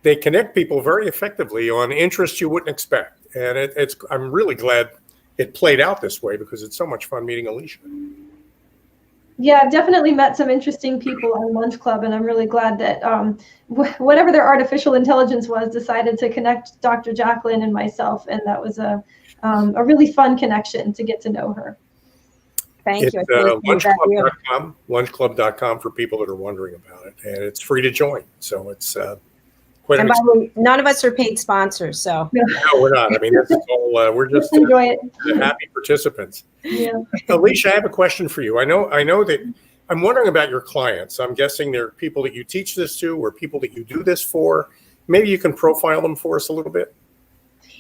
They connect people very effectively on interests you wouldn't expect, and I'm really glad it played out this way, because it's so much fun meeting Alisha. Yeah, I've definitely met some interesting people on Lunch Club, and I'm really glad that whatever their artificial intelligence was decided to connect Dr. Jacalyn and myself, and that was a really fun connection to get to know her. Thank you. Lunchclub.com, lunchclub.com for people that are wondering about it, and it's free to join. So it's quite. And by the way, none of us are paid sponsors, so no, we're not. I mean, this is all we're just enjoy it. Happy participants. Yeah. Alisha, I have a question for you. I know that I'm wondering about your clients. I'm guessing they're people that you teach this to, or people that you do this for. Maybe you can profile them for us a little bit.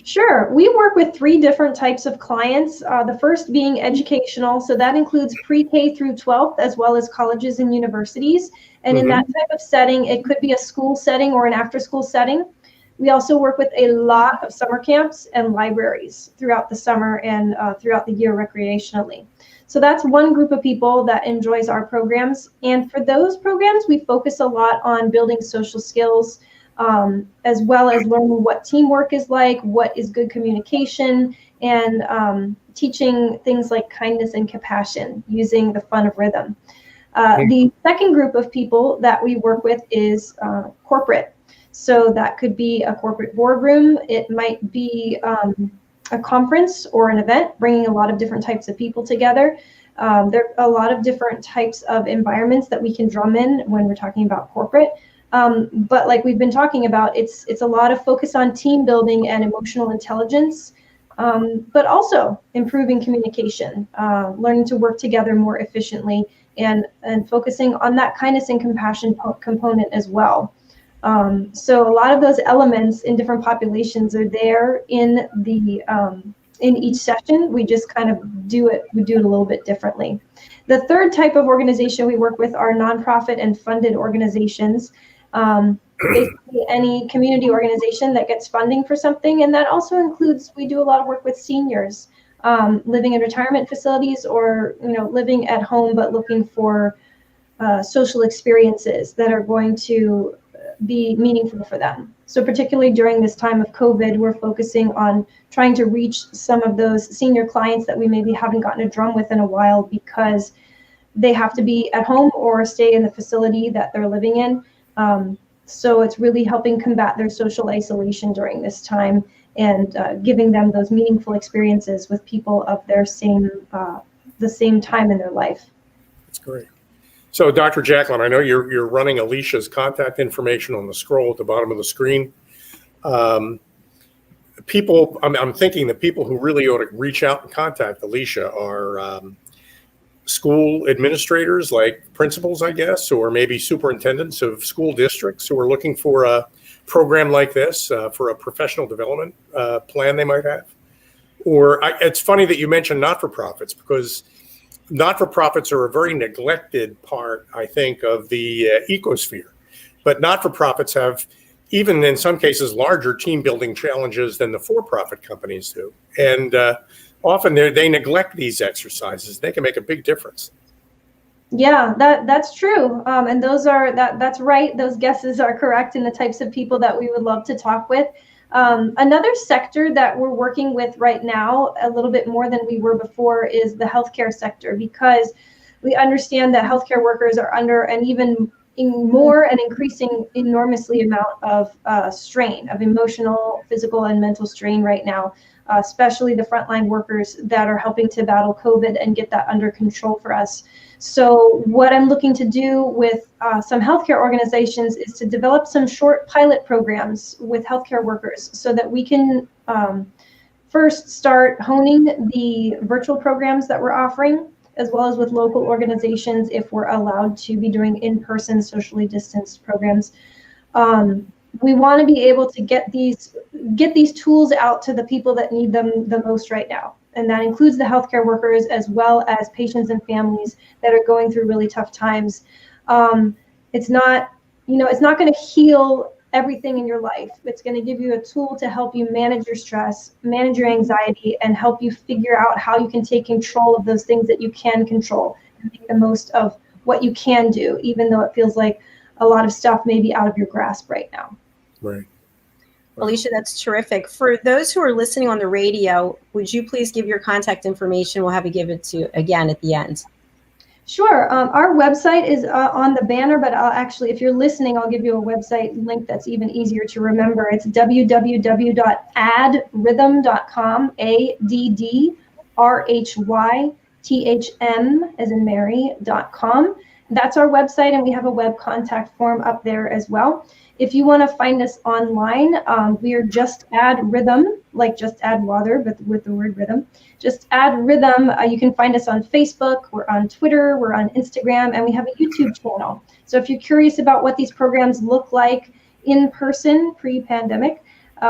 Sure. We work with 3 different types of clients. The first being educational. So that includes pre-K through 12th, as well as colleges and universities. And in that type of setting, it could be a school setting or an after-school setting. We also work with a lot of summer camps and libraries throughout the summer and throughout the year recreationally. So that's one group of people that enjoys our programs. And for those programs, we focus a lot on building social skills, as well as learning what teamwork is like, what is good communication, and teaching things like kindness and compassion using the fun of rhythm. The second group of people that we work with is corporate. So that could be a corporate boardroom. It might be a conference or an event bringing a lot of different types of people together. There are a lot of different types of environments that we can drum in when we're talking about corporate. But like we've been talking about, it's a lot of focus on team building and emotional intelligence, but also improving communication, learning to work together more efficiently, and focusing on that kindness and compassion component as well. So a lot of those elements in different populations are there in the in each session. We just kind of do it a little bit differently. The third type of organization we work with are nonprofit and funded organizations. Basically any community organization that gets funding for something, and that also includes, we do a lot of work with seniors living in retirement facilities, or living at home but looking for social experiences that are going to be meaningful for them. So particularly during this time of COVID, we're focusing on trying to reach some of those senior clients that we maybe haven't gotten a drum with in a while because they have to be at home or stay in the facility that they're living in. So it's really helping combat their social isolation during this time, and giving them those meaningful experiences with people of their the same time in their life. That's great. So, Dr. Jacalyn, I know you're running Alisha's contact information on the scroll at the bottom of the screen. I'm thinking the people who really ought to reach out and contact Alisha are school administrators, like principals, I guess, or maybe superintendents of school districts who are looking for a program like this, for a professional development plan they might have. Or it's funny that you mentioned not-for-profits, because not-for-profits are a very neglected part, I think, of the ecosphere. But not-for-profits have, even in some cases, larger team-building challenges than the for-profit companies do. And often they neglect these exercises. They can make a big difference. Yeah, that's true. And that's right. Those guesses are correct in the types of people that we would love to talk with. Another sector that we're working with right now, a little bit more than we were before, is the healthcare sector, because we understand that healthcare workers are under an even more and increasing enormously amount of strain, of emotional, physical, and mental strain right now, especially the frontline workers that are helping to battle COVID and get that under control for us. So what I'm looking to do with some healthcare organizations is to develop some short pilot programs with healthcare workers, so that we can first start honing the virtual programs that we're offering, as well as with local organizations if we're allowed to be doing in-person socially distanced programs. We want to be able to get these tools out to the people that need them the most right now. And that includes the healthcare workers, as well as patients and families that are going through really tough times. It's not going to heal everything in your life. It's going to give you a tool to help you manage your stress, manage your anxiety, and help you figure out how you can take control of those things that you can control and make the most of what you can do, even though it feels like a lot of stuff may be out of your grasp right now. Right. Alisha, that's terrific. For those who are listening on the radio, would you please give your contact information? We'll have you give it to again at the end. Sure. Our website is on the banner, but if you're listening, I'll give you a website link that's even easier to remember. It's www.addrhythm.com, ADDRHYTHM as in Mary.com. That's our website, and we have a web contact form up there as well. If you want to find us online, we are Just Add Rhythm, like Just Add Water, but with the word rhythm. Just Add Rhythm. You can find us on Facebook, we're on Twitter, we're on Instagram, and we have a YouTube channel. So if you're curious about what these programs look like in person pre-pandemic,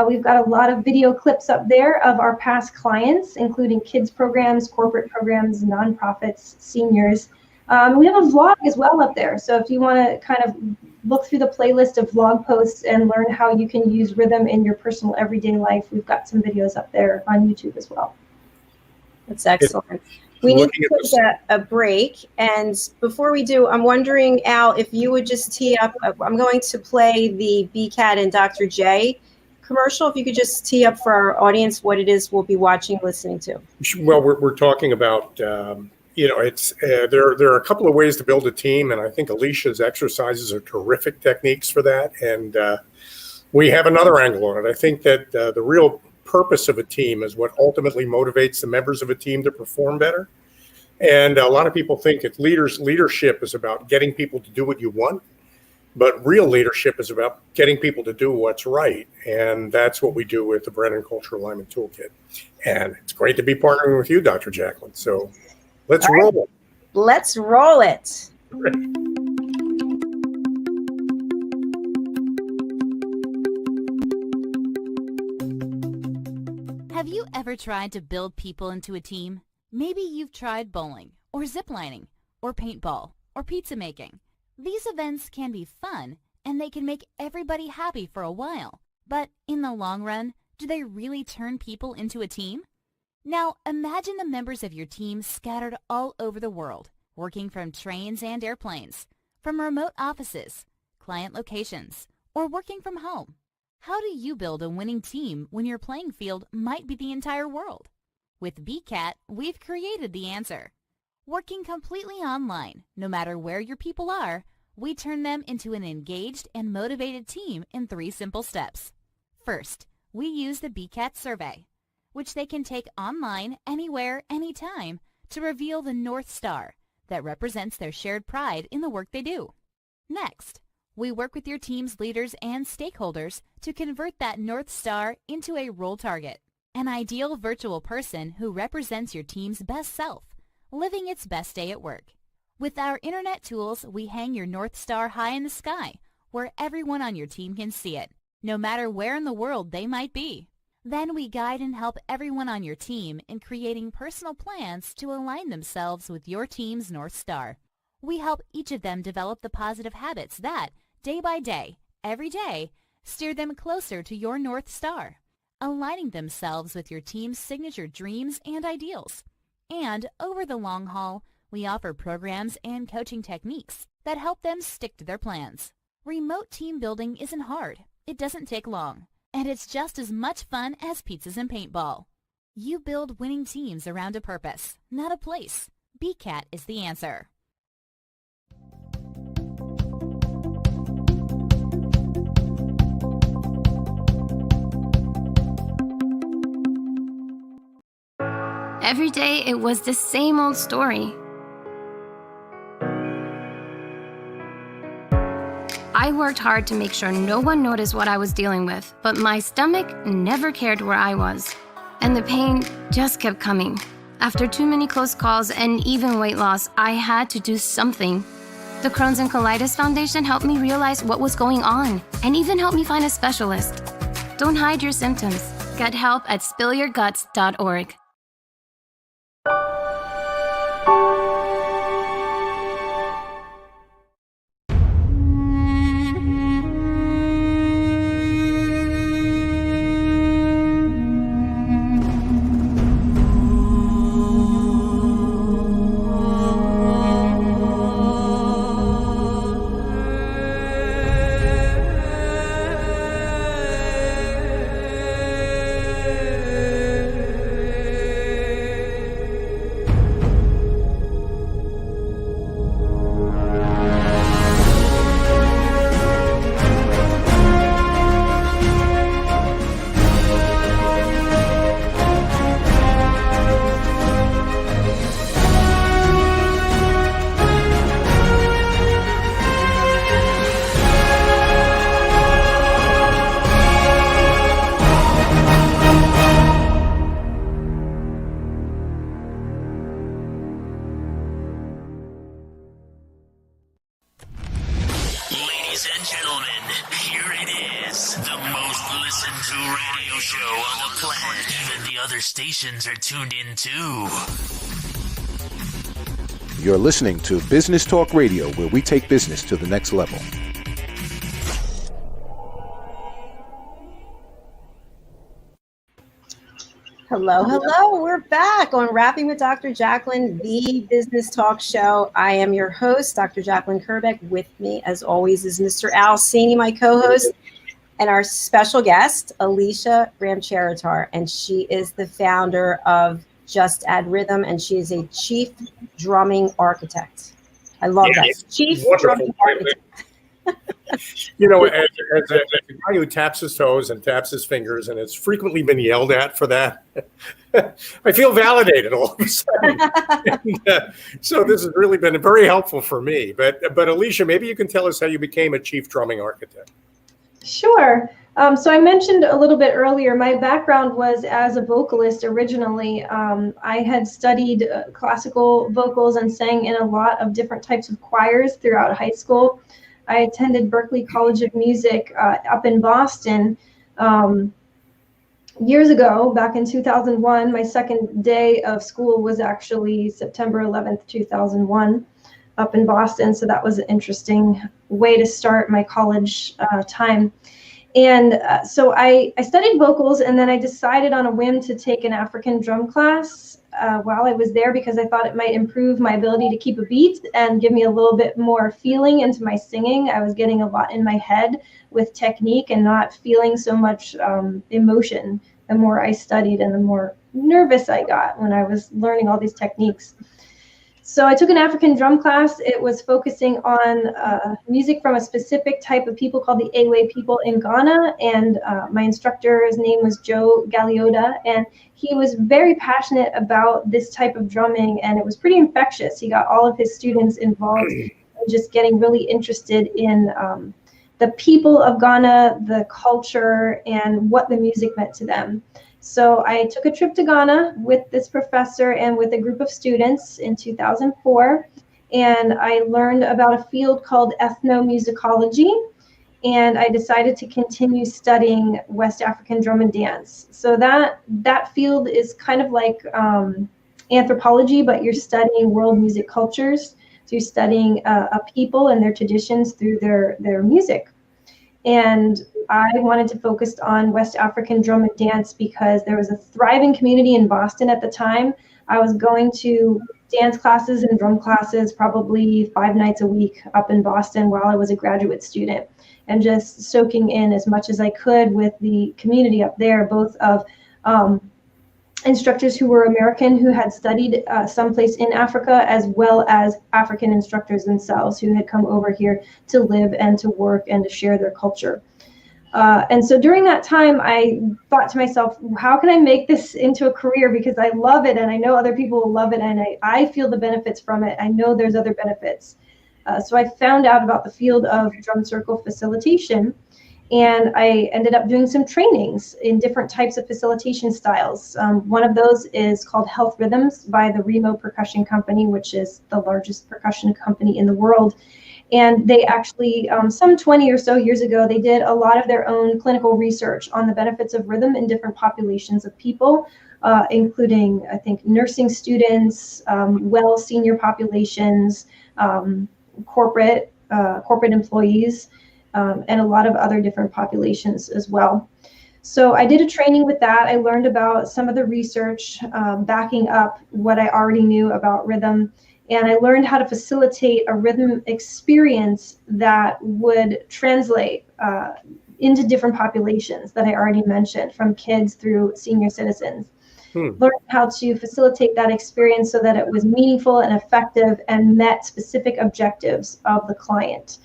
we've got a lot of video clips up there of our past clients, including kids programs, corporate programs, nonprofits, seniors. We have a vlog as well up there. So if you want to kind of look through the playlist of vlog posts and learn how you can use rhythm in your personal everyday life, we've got some videos up there on YouTube as well. That's excellent. We need looking to at this. take a break. And before we do, I'm wondering, Al, if you would just tee up. I'm going to play the BCAT and Dr. J commercial. If you could just tee up for our audience what it is we'll be watching, listening to. Well, we're talking about, it's there are a couple of ways to build a team, and I think Alicia's exercises are terrific techniques for that. And we have another angle on it. I think that the real purpose of a team is what ultimately motivates the members of a team to perform better. And a lot of people think that leadership is about getting people to do what you want, but real leadership is about getting people to do what's right. And that's what we do with the Brennan Cultural Alignment Toolkit. And it's great to be partnering with you, Dr. Jacalyn. So let's roll. Let's roll it. Have you ever tried to build people into a team? Maybe you've tried bowling, or ziplining, or paintball, or pizza making. These events can be fun, and they can make everybody happy for a while. But in the long run, do they really turn people into a team? Now, imagine the members of your team scattered all over the world, working from trains and airplanes, from remote offices, client locations, or working from home. How do you build a winning team when your playing field might be the entire world? With BCAT, we've created the answer. Working completely online, no matter where your people are, we turn them into an engaged and motivated team in 3 simple steps. First, we use the BCAT survey, which they can take online, anywhere, anytime, to reveal the North Star that represents their shared pride in the work they do. Next, we work with your team's leaders and stakeholders to convert that North Star into a role target, an ideal virtual person who represents your team's best self, living its best day at work. With our internet tools, we hang your North Star high in the sky, where everyone on your team can see it, no matter where in the world they might be. Then we guide and help everyone on your team in creating personal plans to align themselves with your team's North Star. We help each of them develop the positive habits that, day by day, every day, steer them closer to your North Star, aligning themselves with your team's signature dreams and ideals. And over the long haul, we offer programs and coaching techniques that help them stick to their plans. Remote team building isn't hard. It doesn't take long. And it's just as much fun as pizzas and paintball. You build winning teams around a purpose, not a place. BCAT is the answer. Every day it was the same old story. I worked hard to make sure no one noticed what I was dealing with, but my stomach never cared where I was. And the pain just kept coming. After too many close calls and even weight loss, I had to do something. The Crohn's and Colitis Foundation helped me realize what was going on and even helped me find a specialist. Don't hide your symptoms. Get help at spillyourguts.org. Ladies and gentlemen, here it is. The most listened to radio show on the planet. Even the other stations are tuned in too. You're listening to Business Talk Radio, where we take business to the next level. Hello, hello. We're back on Rapping with Dr. Jacalyn, the business talk show. I am your host, Dr. Jacalyn Kerbeck. With me, as always, is Mr. Cini, my co-host, and our special guest, Alisha Ramcharitar. And she is the founder of Just Add Rhythm, and she is a chief drumming architect. I love that. Chief drumming architect. You know, as a guy who taps his toes and taps his fingers, and has frequently been yelled at for that, I feel validated all of a sudden. So this has really been very helpful for me. But Alisha, maybe you can tell us how you became a chief drumming architect. Sure. So I mentioned a little bit earlier, my background was as a vocalist originally. I had studied classical vocals and sang in a lot of different types of choirs throughout high school. I attended Berklee College of Music up in Boston years ago, back in 2001. My second day of school was actually September 11th, 2001, up in Boston. So that was an interesting way to start my college time. And so I studied vocals, and then I decided on a whim to take an African drum class while I was there, because I thought it might improve my ability to keep a beat and give me a little bit more feeling into my singing. I was getting a lot in my head with technique and not feeling so much emotion. The more I studied and the more nervous I got when I was learning all these techniques. So I took an African drum class. It was focusing on music from a specific type of people called the Ewe people in Ghana. And my instructor's name was Joe Galiota. And he was very passionate about this type of drumming, and it was pretty infectious. He got all of his students involved in just getting really interested in the people of Ghana, the culture, and what the music meant to them. So I took a trip to Ghana with this professor and with a group of students in 2004, and I learned about a field called ethnomusicology, and I decided to continue studying West African drum and dance. So that field is kind of like anthropology, but you're studying world music cultures. So you're studying a people and their traditions through their music. And I wanted to focus on West African drum and dance because there was a thriving community in Boston at the time. I was going to dance classes and drum classes probably 5 nights a week up in Boston while I was a graduate student, and just soaking in as much as I could with the community up there, both of instructors who were American who had studied someplace in Africa, as well as African instructors themselves who had come over here to live and to work and to share their culture. And so during that time, I thought to myself, how can I make this into a career? Because I love it, and I know other people will love it, and I feel the benefits from it. I know there's other benefits. So I found out about the field of drum circle facilitation, and I ended up doing some trainings in different types of facilitation styles. One of those is called Health Rhythms by the Remo Percussion Company, which is the largest percussion company in the world. And they actually, some 20 or so years ago, they did a lot of their own clinical research on the benefits of rhythm in different populations of people, including, I think, nursing students, senior populations, corporate employees, and a lot of other different populations as well. So I did a training with that. I learned about some of the research backing up what I already knew about rhythm. And I learned how to facilitate a rhythm experience that would translate into different populations that I already mentioned, from kids through senior citizens. Learned how to facilitate that experience so that it was meaningful and effective and met specific objectives of the client.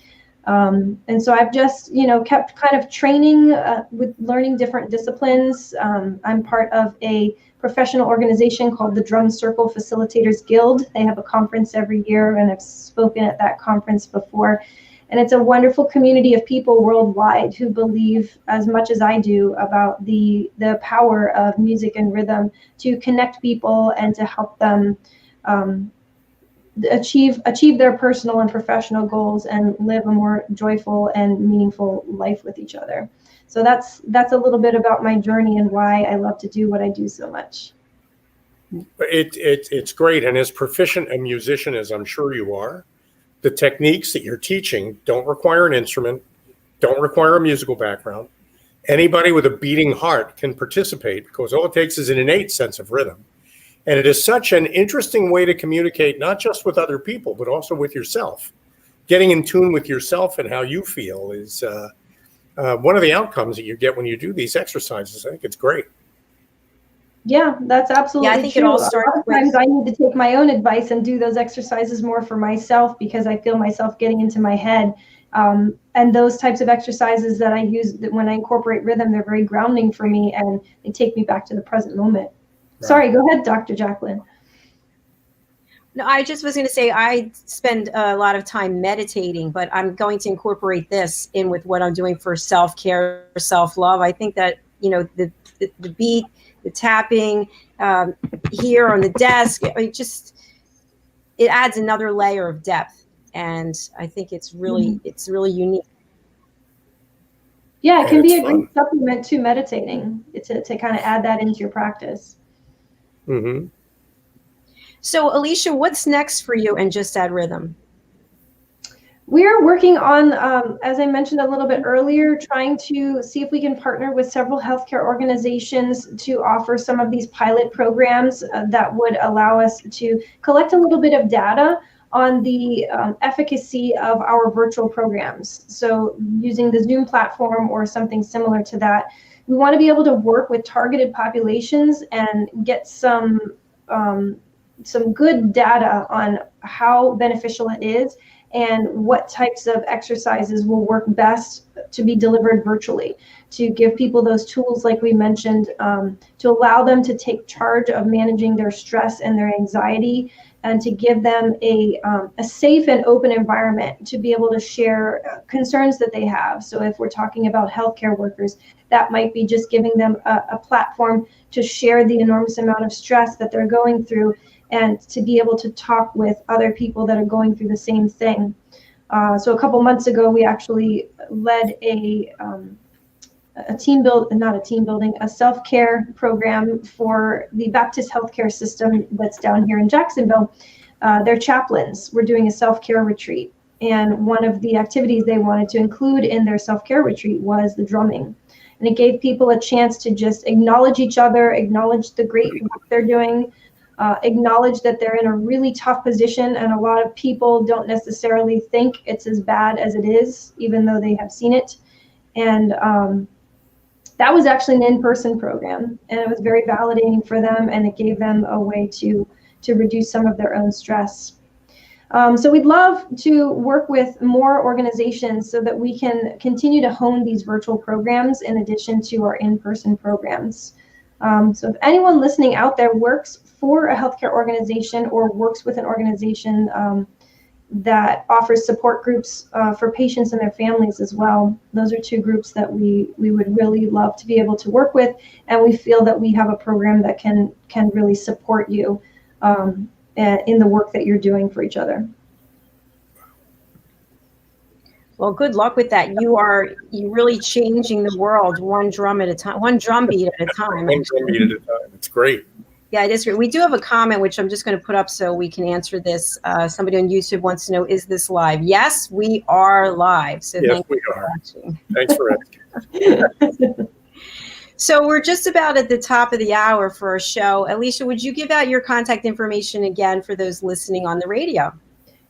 And so I've just, kept kind of training with learning different disciplines. I'm part of a professional organization called the Drum Circle Facilitators Guild. They have a conference every year, and I've spoken at that conference before. And it's a wonderful community of people worldwide who believe, as much as I do, about the power of music and rhythm to connect people and to help them achieve their personal and professional goals and live a more joyful and meaningful life with each other. So that's a little bit about my journey and why I love to do what I do so much. It's great. And as proficient a musician as I'm sure you are, the techniques that you're teaching don't require an instrument, don't require a musical background, Anybody with a beating heart can participate because all it takes is an innate sense of rhythm. And it is such an interesting way to communicate, not just with other people, but also with yourself. Getting in tune with yourself and how you feel is one of the outcomes that you get when you do these exercises. I think it's great. Yeah, that's absolutely I think true. it all A lot starts of times I need to take my own advice and do those exercises more for myself because I feel myself getting into my head. And those types of exercises that I use, that when I incorporate rhythm, they're very grounding for me and they take me back to the present moment. Right. Sorry, go ahead, Dr. Jacalyn. No, I just was going to say I spend a lot of time meditating, but I'm going to incorporate this in with what I'm doing for self-care, self-love. I think that, the beat, the tapping here on the desk, it adds another layer of depth. And I think it's really unique. Yeah, it can be a great supplement to meditating to kind of add that into your practice. Mm-hmm. So, Alisha, what's next for you and Just Add Rhythm? We're working on, as I mentioned a little bit earlier, trying to see if we can partner with several healthcare organizations to offer some of these pilot programs that would allow us to collect a little bit of data on the efficacy of our virtual programs. So using the Zoom platform or something similar to that, we want to be able to work with targeted populations and get some good data on how beneficial it is and what types of exercises will work best to be delivered virtually, to give people those tools, like we mentioned, to allow them to take charge of managing their stress and their anxiety, and to give them a safe and open environment to be able to share concerns that they have. So if we're talking about healthcare workers, that might be just giving them a platform to share the enormous amount of stress that they're going through and to be able to talk with other people that are going through the same thing. So a couple months ago, we actually led a self-care program for the Baptist healthcare system that's down here in Jacksonville. Their chaplains were doing a self-care retreat. And one of the activities they wanted to include in their self-care retreat was the drumming. And it gave people a chance to just acknowledge each other, acknowledge the great work they're doing, acknowledge that they're in a really tough position, and a lot of people don't necessarily think it's as bad as it is, even though they have seen it. And that was actually an in-person program, and it was very validating for them, and it gave them a way to reduce some of their own stress. So we'd love to work with more organizations so that we can continue to hone these virtual programs in addition to our in-person programs. So if anyone listening out there works for a healthcare organization or works with an organization that offers support groups for patients and their families as well, those are two groups that we would really love to be able to work with, and we feel that we have a program that can really support you in the work that you're doing for each other. Well, good luck with that. You're really changing the world one drum at a time, one drum beat at a time. One drum beat at a time. It's great. Yeah, it is great. We do have a comment, which I'm just going to put up so we can answer this. Somebody on YouTube wants to know, is this live? Yes, we are live. So yes, we are. Thanks for asking. So we're just about at the top of the hour for our show. Alisha, would you give out your contact information again for those listening on the radio?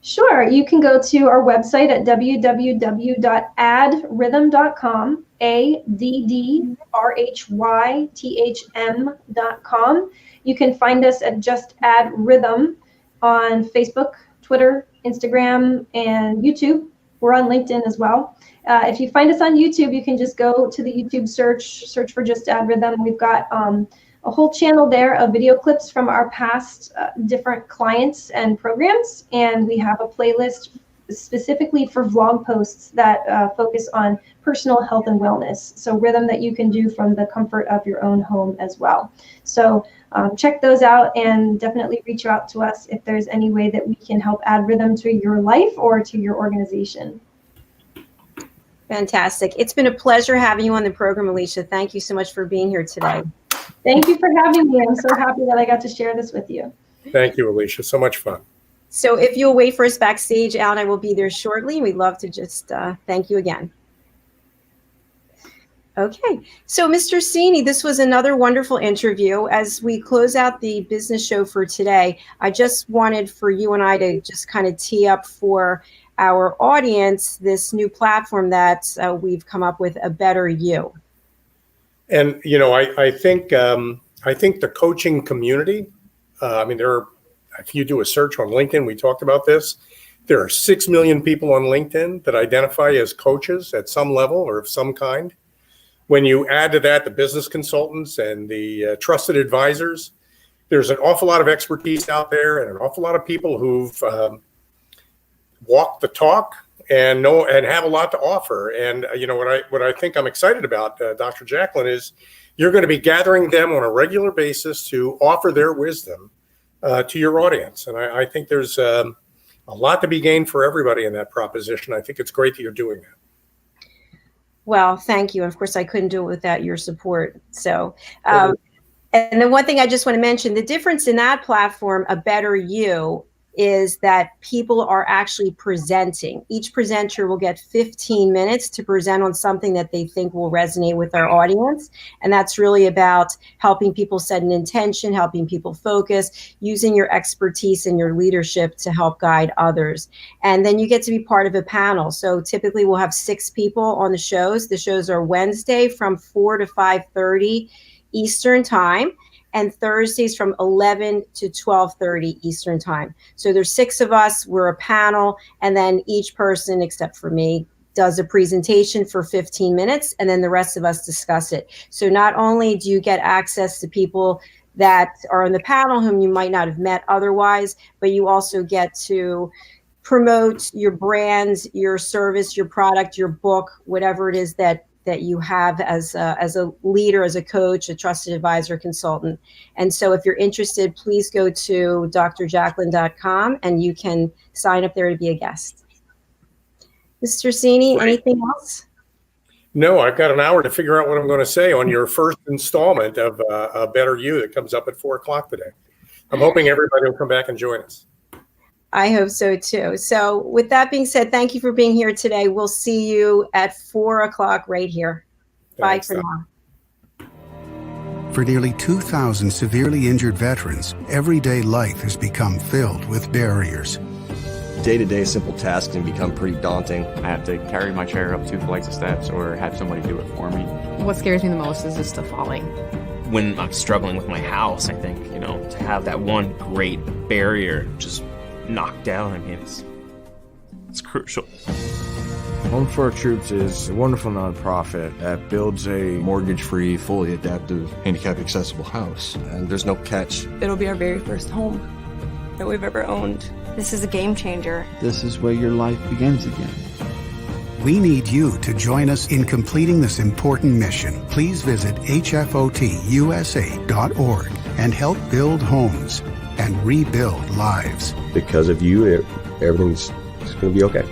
Sure. You can go to our website at www.addrhythm.com, ADDRHYTHM.com. You can find us at Just Add Rhythm on Facebook, Twitter, Instagram, and YouTube. We're on LinkedIn as well. If you find us on YouTube, you can just go to the YouTube search for Just Add Rhythm. We've got a whole channel there of video clips from our past different clients and programs. And we have a playlist specifically for vlog posts that focus on personal health and wellness. So rhythm that you can do from the comfort of your own home as well. So check those out and definitely reach out to us if there's any way that we can help add rhythm to your life or to your organization. Fantastic. It's been a pleasure having you on the program, Alisha. Thank you so much for being here today. Thank you for having me. I'm so happy that I got to share this with you. Thank you, Alisha. So much fun. So if you'll wait for us backstage, Al and I will be there shortly. We'd love to just thank you again. Okay. So, Mr. Cini, this was another wonderful interview. As we close out the business show for today, I just wanted for you and I to just kind of tee up for our audience this new platform that we've come up with, A Better You. And, I think the coaching community, if you do a search on LinkedIn, we talked about this, there are 6 million people on LinkedIn that identify as coaches at some level or of some kind. When you add to that the business consultants and the trusted advisors, there's an awful lot of expertise out there and an awful lot of people who've walked the talk and know and have a lot to offer. And what I think I'm excited about, Dr. Jacalyn, is you're going to be gathering them on a regular basis to offer their wisdom to your audience. And I think there's a lot to be gained for everybody in that proposition. I think it's great that you're doing that. Well, thank you. Of course, I couldn't do it without your support. So, and then one thing I just want to mention, the difference in that platform, A Better You, is that people are actually presenting. Each presenter will get 15 minutes to present on something that they think will resonate with our audience. And that's really about helping people set an intention, helping people focus, using your expertise and your leadership to help guide others. And then you get to be part of a panel. So typically we'll have 6 people on the shows. The shows are Wednesday from 4 to 5:30 Eastern time, and Thursdays from 11 to 12:30 Eastern time. So there's 6 of us, we're a panel, and then each person, except for me, does a presentation for 15 minutes, and then the rest of us discuss it. So not only do you get access to people that are on the panel whom you might not have met otherwise, but you also get to promote your brands, your service, your product, your book, whatever it is that you have as a leader, as a coach, a trusted advisor, consultant. And so if you're interested, please go to drjacalyn.com and you can sign up there to be a guest. Mr. Cini, anything else? No, I've got an hour to figure out what I'm going to say on your first installment of A Better You that comes up at 4:00 today. I'm hoping everybody will come back and join us. I hope so too. So with that being said, thank you for being here today. We'll see you at 4:00 right here. Thanks, bye for now. For nearly 2,000 severely injured veterans, everyday life has become filled with barriers. Day-to-day simple tasks can become pretty daunting. I have to carry my chair up 2 flights of steps or have somebody do it for me. What scares me the most is just the falling. When I'm struggling with my house, I think, to have that one great barrier just knocked down, it's crucial. Home for Our Troops is a wonderful nonprofit that builds a mortgage-free, fully adaptive, handicap-accessible house. And there's no catch. It'll be our very first home that we've ever owned. This is a game changer. This is where your life begins again. We need you to join us in completing this important mission. Please visit hfotusa.org and help build homes and rebuild lives. Because of you, everything's going to be okay.